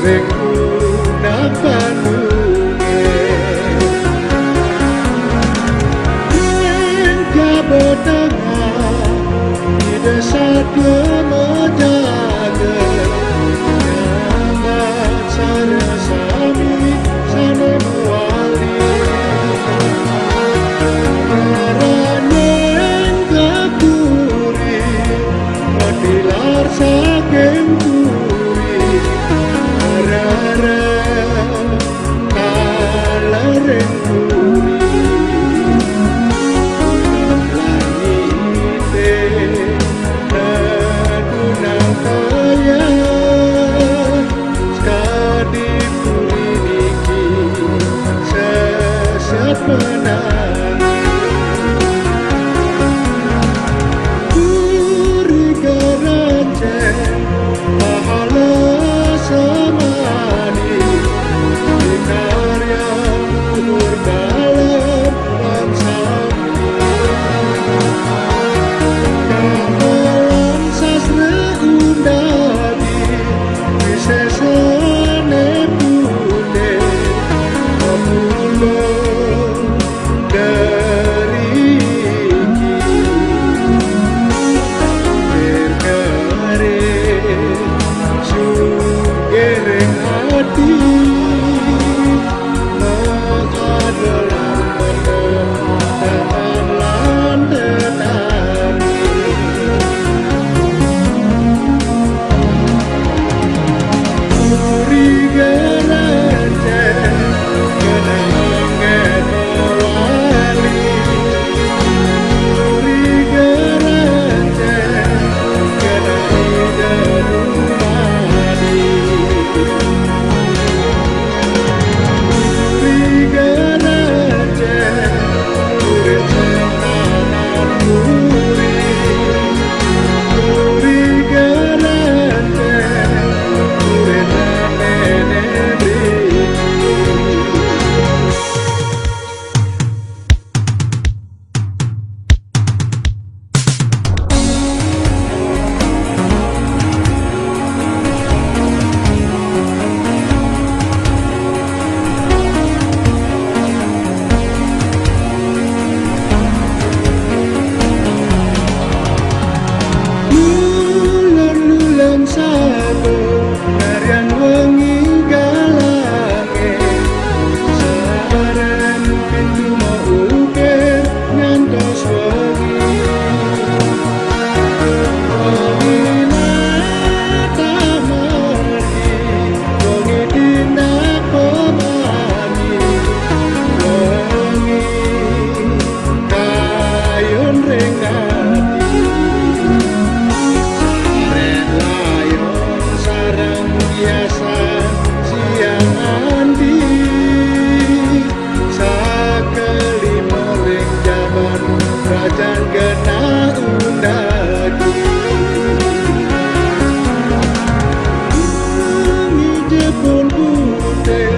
Rengku napanunge Yen kabotanga di desa kemojaga Nyambat sarasami sana muali Ngaranyen kapuri Matilar saking puri Arara kalareng puri Langite nadunang kaya Skadi puri niki sesat menang Puri garanceng pahala samani Di karya umur dalam langsami Dalam sastra undadi Disesane bude Pemulung dari Gereng hati Mengadalah penderitaan landenami Puri gerenceng kenangan mewali Puri gerenceng kenangan rumadi Puri gerenceng urip sentanan puri Puri gerenceng urip amene mriki Lulun-lulun sabo Narian wengi galange Saren pintu mau uke ngantos wengi Wengi nata mergi Wengi tindak pemani Wengi kayun ringati Layon sarang biasa siang andi Sakelima ring jaman kerajaan gena undagi Bumi jepun putih